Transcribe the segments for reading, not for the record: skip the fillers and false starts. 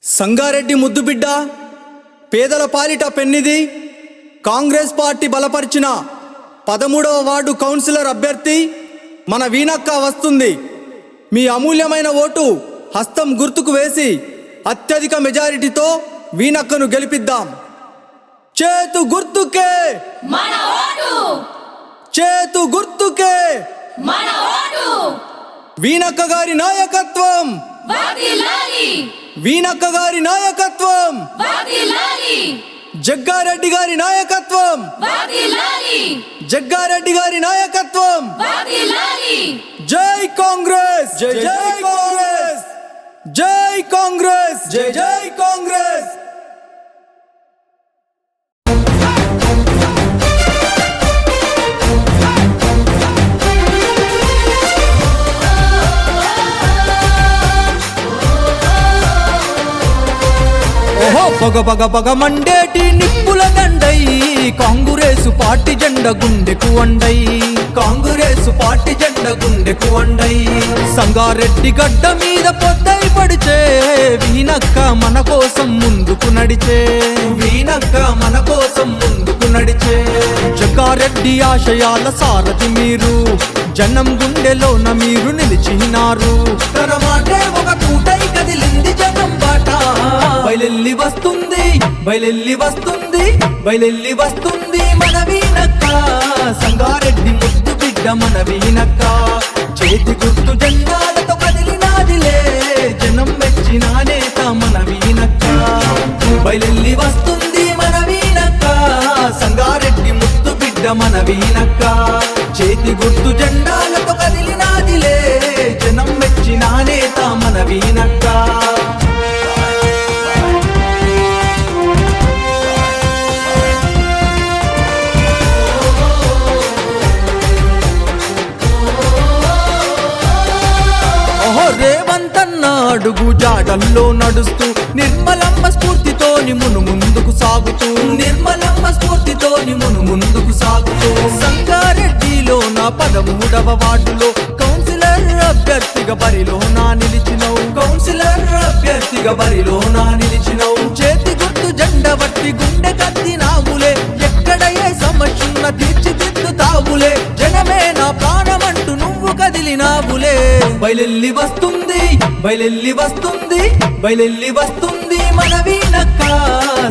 సంగారెడ్డి ముద్దుబిడ్డ పేదల పాలిట పెన్నిది కాంగ్రెస్ పార్టీ బలపరిచిన 13వ వార్డు కౌన్సిలర్ అభ్యర్థి మన వీణక్క వస్తుంది. మీ అమూల్యమైన ఓటు హస్తం గుర్తుకు వేసి అత్యధిక మెజారిటీతో వీణక్కను గెలిపిద్దాం. చేతు గుర్తుకే మన ఓటు, చేతు గుర్తుకే మన ఓటు. వీణక్క గారి నాయకత్వం, వర్ధిల్లాలి, వీణక్క గారి నాయకత్వం, వర్ధిల్లాలి, జగ్గారెడ్డి గారి నాయకత్వం, వర్ధిల్లాలి, జగ్గారెడ్డి గారి నాయకత్వం. వర్ధిల్లాలి. జై కాంగ్రెస్, జై జై కాంగ్రెస్, జై కాంగ్రెస్, జై జై కాంగ్రెస్. ఓహో బగ బగ బగ మండేటి నిప్పుల దండై కాంగ్రెసు పార్టీ జెండ గుండెకు అండై, కాంగ్రెసు పార్టీ జెండ గుండెకు అండై. సంగారెడ్డి గడ్డ మీద పొద్దై పడిచే వీణక్క మన కోసం ముందుకు నడిచే, వీణక్క మన కోసం ముందుకు నడిచే. జగ్గారెడ్డి ఆశయాల సారథి మీరు, జనం గుండెలోన మీరు నిలిచినారు. తన మాటే ఒక తూటై కదిలింది జనం బాట. బయలెల్లి వస్తుంది, బయలెల్లి వస్తుంది, బయలెల్లి వస్తుంది మన వీణక్క. సంగారెడ్డి ముద్దు బిడ్డ మన వీణక్క. చేతి గుర్తు జెండాలతో కదిలినాదిలే జనం మెచ్చిన నేత మన వీణక్క. బయలెల్లి వస్తుంది మన వీణక్క. సంగారెడ్డి ముద్దు బిడ్డ మన వీణక్క. చేతి గుర్తు జెండాలతో కదిలినాదిలే జనం మెచ్చిన నేత మన వీణక్క. రేవంతన్న అడుగు జాడల్లో నడుస్తూ నిర్మలమ్మ స్ఫూర్తితోని మును ముందుకు సాగుతూ, నిర్మలమ్మ స్ఫూర్తితోని మును ముందుకు సాగుతూ. సంగారెడ్డిలో నా 13వ వార్డులో కౌన్సిలర్ అభ్యర్థిగా బరిలో నా నిలిచినవు, కౌన్సిలర్ అభ్యర్థిగా బరిలో నా నిలిచినవు. చేతి గుర్తు జెండ బట్టి గుండె కత్తినావులే, ఎక్కడ ఏ సమస్యన్న తీర్చిదిద్దుతావులే. జనమే నా ప్రాణమంటూ నువ్వు కదిలినావులే. బయలెల్లి వస్తుంది, బయలెల్లి వస్తుంది, బయలెల్లి వస్తుంది మన వీణక్క.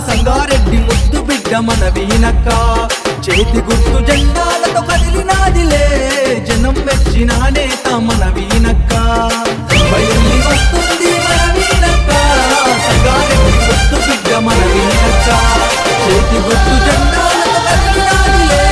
సంగారెడ్డి ముద్దు బిడ్డ మన వీణక్క. చేతి గుర్తు జెండాలతో కదిలినాదిలే జనం మెచ్చిన నేత మన వీణక్క. బయలెల్లి వస్తుంది మన వీణక్క. సంగారెడ్డి ముద్దు బిడ్డ మన వీణక్క. చేతి గుర్తు జెండాలతో కదిలినాదిలే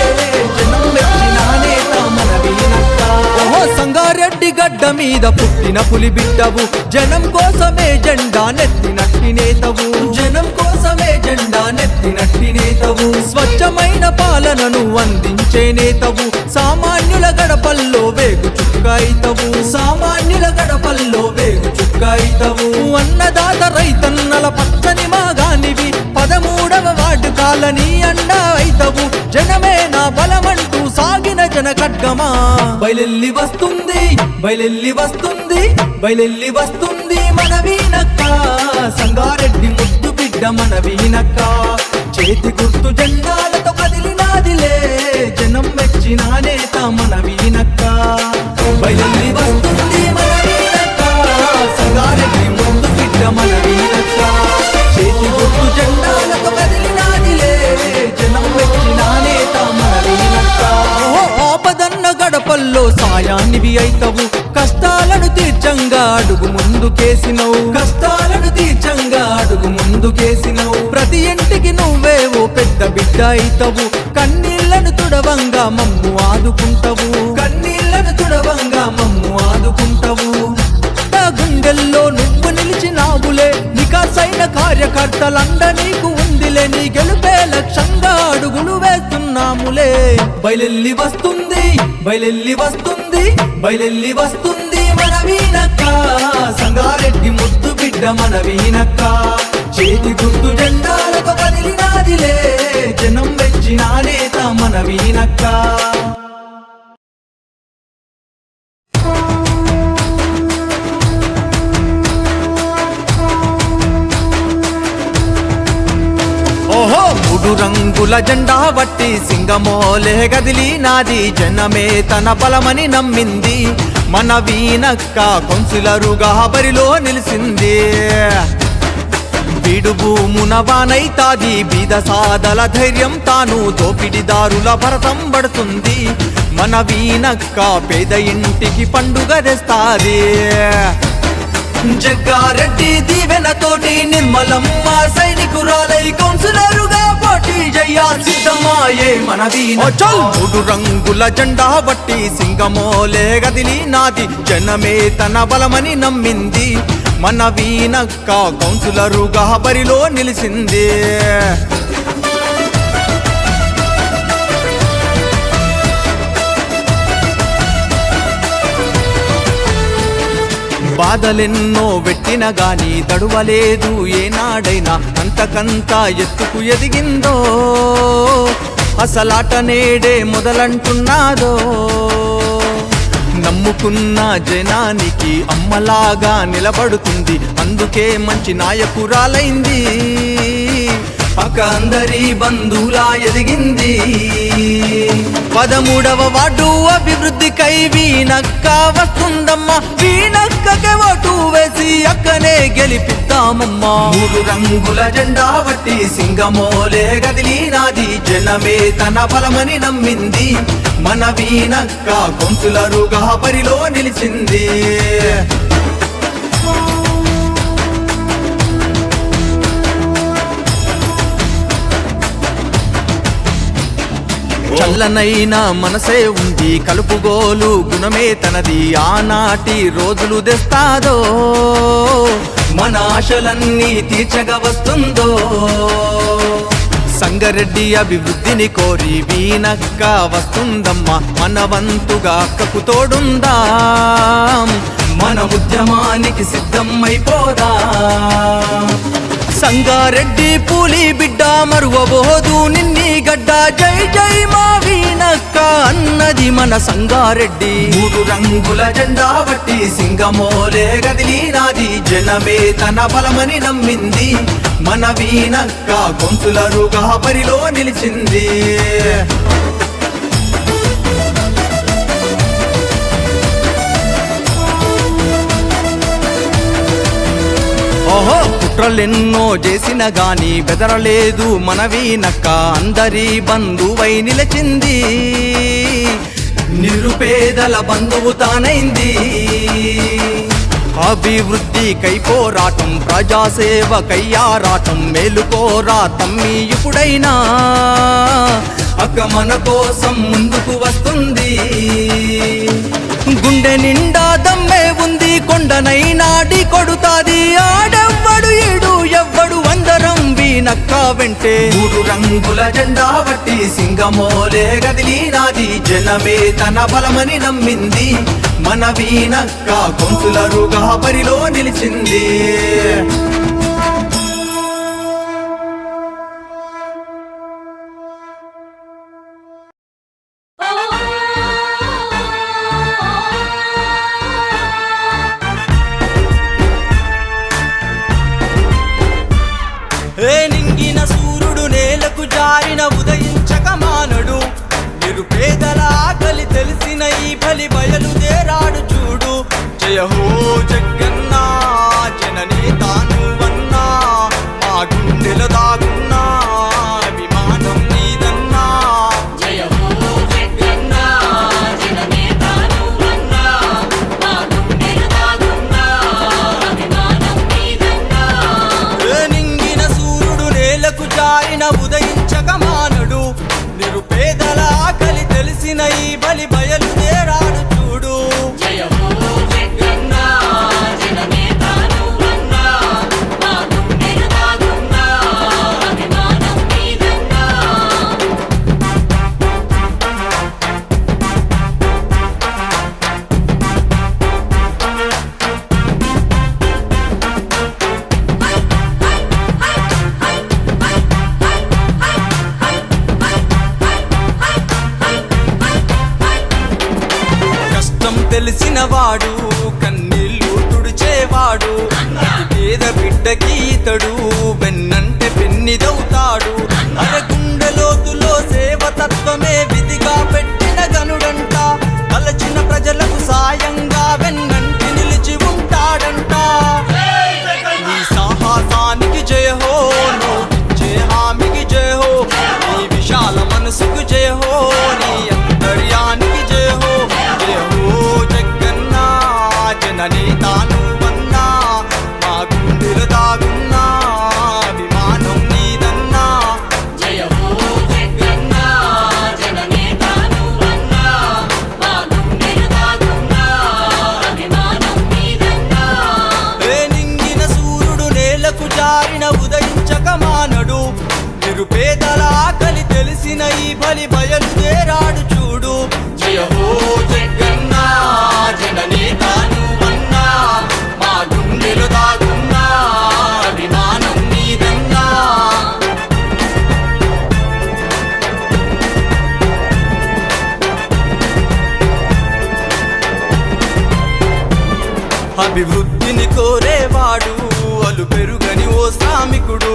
జనం మెచ్చిన నేత మన వీణక్క. ఓహో సంగారెడ్డి గడ్డ మీద పుట్టిన పులి బిడ్డవు, జనం కోసమే జెండా నెత్తినట్టి నేతవు, జనం కోసమే జెండా నెత్తినట్టి నేతవు. స్వచ్ఛమైన పాలనను అందించే నేతవు, సామాన్యుల గడపల్లో వేగు చుక్కైతవు, సామాన్యుల గడపల్లో వేగు చుక్కైతవు. అన్నదాత రైతన్నల పచ్చని మాగానివి, 13వ వార్డు కాలని అండా అయితవు. జనమే నా బలమంటూ సాగిన జన ఖడ్గమా. బయలెల్లి వస్తుంది, బయలెల్లి వస్తుంది, బయలెల్లి వస్తుంది మన వీణక్క. సంగారెడ్డి ముద్దు బిడ్డ మన వీణక్క. చేతి గుర్తు జెండాలతో కదిలినాదిలే జనం మెచ్చిన నేత మన వీణక్క. బయలెల్లి వస్తుంది మన వీణక్క. సంగారెడ్డి ముద్దు బిడ్డ మన వీణక్క. చేతి గుర్తు జెండాలతో కదిలినాదిలే జనం మెచ్చిన నేత మన వీణక్క. ఆపదన్న గడపల్లో సాయానివి అయితవు, కష్టాలను తీర్చంగా అడుగు ముందుకేసినవు, కష్టాలను తీర్చంగా అడుగు ముందుకేసినవు. ప్రతి ఇంటికి నువ్వే ఓ పెద్ద బిడ్డ అయితవు, కన్నీళ్లను తుడవంగా మమ్ము ఆదుకుంటవు, కన్నీళ్లను తుడవంగా మమ్ము ఆదుకుంటవు. నా గుండెల్లో నువ్వు నిలిచినావులే, నికాసైన కార్యకర్తలండ నీకు ఉందిలే. నీ గెలుపే లక్ష్యంగా అడుగులు వేస్తున్నాములే. బయలెల్లి వస్తుంది, బయలెల్లి వస్తుంది, బయలెల్లి వస్తుంది మన వీణక్క. సంగారెడ్డి ముద్దు బిడ్డ మన వీణక్క. చేతి గుర్తు జెండాలతో కదిలినాదిలే జనం మెచ్చిన నేత మన వీణక్క. మూడు రంగుల జెండా బట్టి సింగమోలే గదిలి నాది జనమే తన బలమని నమ్మింది మన వీణక్క కౌన్సిలరుగా బరిలో నిలిసింది బీడు భూమున వానైతాది బీద సాదల ధైర్యం తాను దోపిడిదారుల భరతం పడుతుంది మన వీణక్క పేద ఇంటికి పండుగ తెస్తాది జగ్గారెడ్డి దీవెనతోటి నిర్మలమ్మ సైనికురాలై కౌన్సిలరుగా పోటీ జయ్యా సిద్ధమాయే మన వీణక్క మూడు రంగుల జెండా బట్టి సింగమోలే గదిలి నాది జనమే తన బలమని నమ్మింది మన వీణక్క కౌన్సిలరుగా బరిలో నిలిసింది బాధలెన్నో వెట్టిన గాని దడువలేదు ఏనాడైనా అంతకంత ఎత్తుకు ఎదిగిందో అసలాట నేడే మొదలంటున్నాదో నమ్ముకున్న జనానికి అమ్మలాగా నిలబడుతుంది అందుకే మంచి నాయకురాలైంది పక్క అందరి బంధువులా ఎదిగింది 13వ వార్డు అభివృద్ధికై వీణక్క వస్తుందమ్మా వీణక్కకే ఓటు వేసి అక్కనే గెలిపిద్దామమ్మా మూడు రంగుల జెండా బట్టి సింగమోలే గదిలి నాది జనమే తన బలమని నమ్మింది మన వీణక్క కౌన్సిలరుగా బరిలో నిలిచింది చల్లనైనా మనసే ఉంది కలుపుగోలు గుణమే తనది ఆనాటి రోజులు తెస్తాదో మన ఆశలన్నీ తీర్చగా వస్తుందో సంగారెడ్డి అభివృద్ధిని కోరి వీణక్క వస్తుందమ్మా మన వంతుగా అక్కకు తోడుందా మన ఉద్యమానికి సిద్ధం అయిపోదా సంగారెడ్డి పూలి బిడ్డ మరువబోదు నిన్ని గడ్డ జై జై మా వీణక్క అన్నది మన సంగారెడ్డి మూడు రంగుల జెండా బట్టి సింగమోలే గదిలి నాది జనమే తన బలమని నమ్మింది మన వీణక్క కౌన్సిలరుగా బరిలో నిలిచింది ఓహో కుట్రలెన్నో చేసిన గాని బెదరలేదు మన వీణక్క అందరి బంధువై నిలిచింది నిరుపేదల బంధువు తానైంది అభివృద్ధికై పోరాటం ప్రజాసేవకై ఆరాటం మేలుకోరా తమ్మి ఇప్పుడైనా అక్క మన కోసం ముందుకు వస్తుంది గుండె నిండా దమ్మే ఉంది కొండనైనా ఢీ కొడుతాది ఆడెవ్వడు ఈడు ఎవ్వడు అందరం వీణక్క వెంటే మూడు రంగుల జెండా బట్టి సింగమోలే గదిలి నాది జనమే తన బలమని నమ్మింది మన వీణక్క కౌన్సిలరుగా బరిలో నిలిచింది నింగిన సూర్యుడు నేలకు జారిన ఉదయించక మానడు నిరుపేదల ఆకలి తెలిసిన ఈ బలి బయలుదేరాడు చూడు జయ హో జగన్నా జననేతాను వన్నా మా గుండెల దాగున్నా అభిమానం నీదన్నా జయ హో జగన్నా జననేతాను వన్నా మా గుండెల దాగున్నా అభిమానం నీదన్నా నింగిన సూర్యుడు నేలకు జారిన ఉదయించక మానడు నిరుపేదల ఆకలి తెలిసిన ఈ బలి బయలుదేరాడు చూడు జయ హో జగన్నా బలి బయలుదేరాడు చూడు. జయ హో జగన్న జననేత నువ్వన్నా మా గుండెలు దాగున్నా అభిమానం నీదన్నా. అభివృద్ధిని కోరేవాడు అలు పెరుగని ఓ శ్రామికుడు.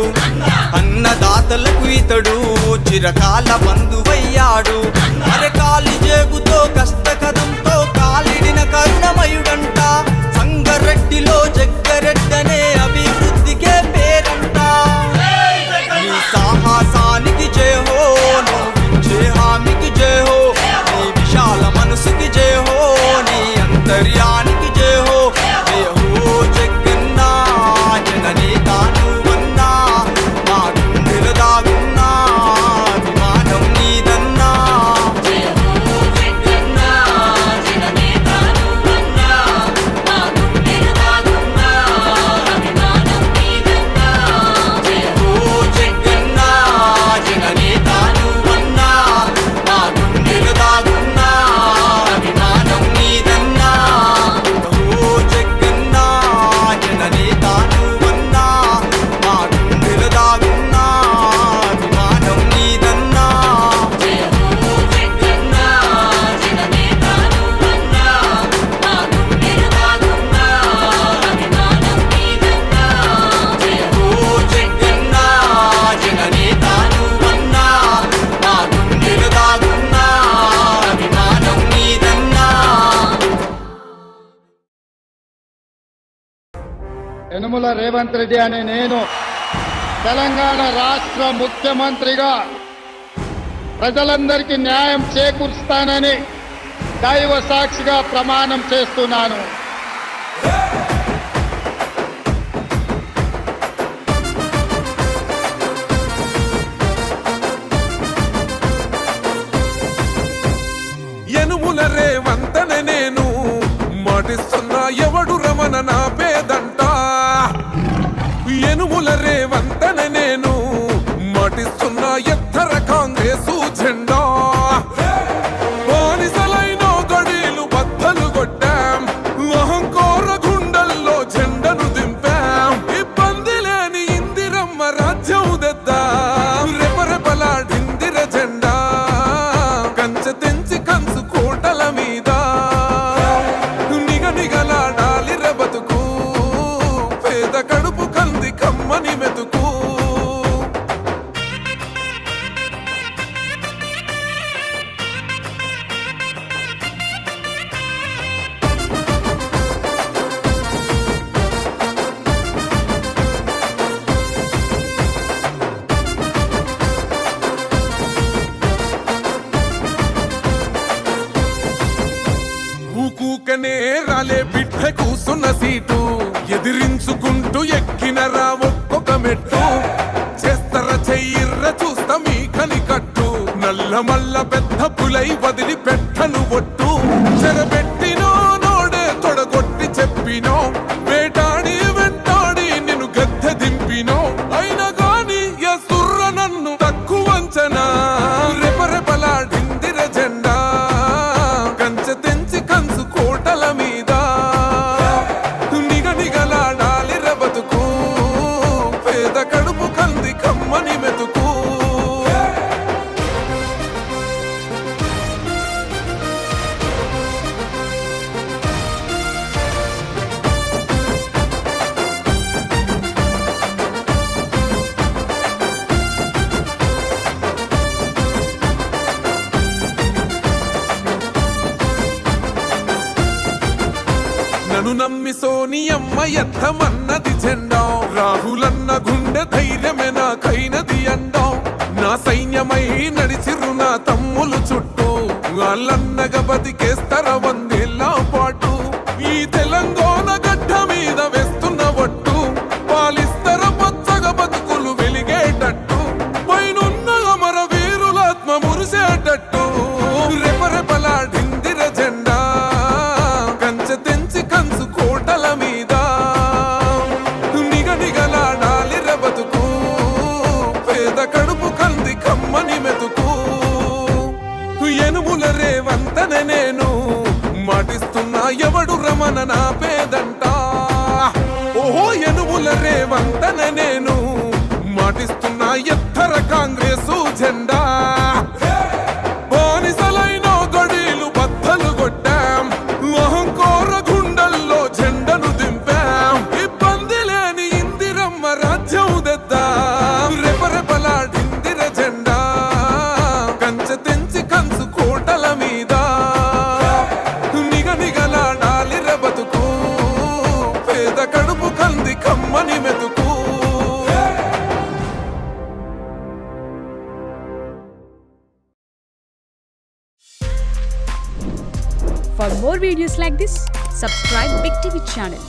అన్నదాతలకు ఇతడు చిరకాల బంధువయ్యాడు. అరకాలి జేబుతో కష్టకదంతో కాలిడిన కరుణమయుడంట. సంగారెడ్డిలో జగ్గారెడ్డనే అభివృద్ధికే పేరంట. నీ సాహసానికి జయ హో, నువ్విచ్చే హామీకి జయ హో, నీ విశాల మనసుకి జయ హో, నీ అంతర్యానికి జయ హో. జయ హో జగన్నా జననేత నువ్వన్నా మా గుండెలు దాగున్నా అభిమానం నీదన్నా. జయ హో జగన్న జననేత నువ్వన్నా మా గుండెలు దాగున్నా అభిమానం నీదన్నా. జయ హో జగన్నా జననేత నువ్వన్నా మా గుండెలు దాగున్నా అభిమానం నీదన్నా. ఓ జగన్నా జననేత నువ్వన్నా మా గుండెలు దాగున్నా అభిమానం నీదన్నా. జయ హో జగన్న జననేత నువ్వన్నా మా గుండెలు దాగున్నా అభిమానం నీదన్నా. జయ హో జగన్నా జననేత నువ్వన్నా మా గుండెలు దాగున్నా అభిమానం నీదన్నా. యనుమల రేవంత్ రెడ్డి అనే నేను తెలంగాణ రాష్ట్ర ముఖ్యమంత్రిగా ప్రజలందరికీ న్యాయం చేకూరుస్తానని దైవ సాక్షిగా ప్రమాణం చేస్తున్నాను. యనుమల రేవంతనే నేను మాటిస్తున్నా ఎవడు రమణ నా పేదంట. యనుమల రేవంతనే నేను మాటిస్తున్నా ఎత్తర కాంగ్రెసు జెండా. బానిసలైన గడీలు బద్దలు కొట్టాం, అహంకార గుండెల్లో జెండను దింపాం. ఇబ్బంది లేని ఇందిరమ్మ రాజ్యం తెద్దాం. రెపరెపలాడిందిర జెండా కంచె తెంచి కంచు కోటల మీద నిగనిగలాడాలి బతుకు. పేద కడుపు కంది కమ్మని మెతుకు. ఊకూకనే రాలే బిడ్డ కూసున్న సీటు ఎదిరించుకుంటూ ఎక్కినరా ఒక్కొక్క మెట్టు. చేస్తర చెయ్యిర్ర చూస్తా మీ కని కట్టు. నల్ల మల్ల పెద్ద పులై వదిలి పెట్టను ఒట్టు. చెరబెట్టినో నోడే తొడగొట్టి చెప్పినో, వేటాడి వెంటాడి నిన్ను గద్దె దింపినో. అయినా గాని ఎసుర్ర నన్ను తక్కువ అంచనా. రెపరెపలాడిందిర జెండా కంచె తెంచి కంచు కోటల మీద నిగనిగలాడాలి బతుకు. పేద కడుపు కంది కమ్మని మెతుకు. నన్ను నమ్మి సోనియమ్మ ఎత్తమన్నది జెండా. రాహులన్న గుండె ధైర్యమే నాకైనది అండా. నా సైన్యమై నడిచిరు నా తమ్ములు చుట్టూ. వాళ్ళన్నగా బతికేస్తర వందేళ్ళ పాటు. ఈ తెలంగాణ గడ్డ మీద వేస్తున్న ఒట్టు. పాలిస్తర పచ్చగా బతుకులు వెలిగేటట్టు. పైనున్న అమర వీరులాత్మ మురిసేటట్టు. రెపరెపలాడిందిర జెండా కంచె తెంచి కంచు కోటల మీద నిగనిగలాడాలి బతుకు. పేద కడుపు కంది కమ్మని మెతుకు. మన నా పేదంట ఓహో ఎనుముల రేవంతన నేను మాటిస్తున్నా ఎత్తర కాంగ్రెసు జెండా బానిసలైన గడీలు బద్దలు కొట్టాం అహంకోర గుండెల్లో జెండను దింపాం ఇబ్బంది లేని ఇందిరమ్మ రాజ్యం తెద్దాం రెపరెపలాడిందిర జెండా కంచె తెంచి కంచు కోటల మీద నిగనిగలాడాలిర బతుకు పేద కడుపు కంది కమ్మని మెతుకు. For more videos like this, subscribe Big TV channel.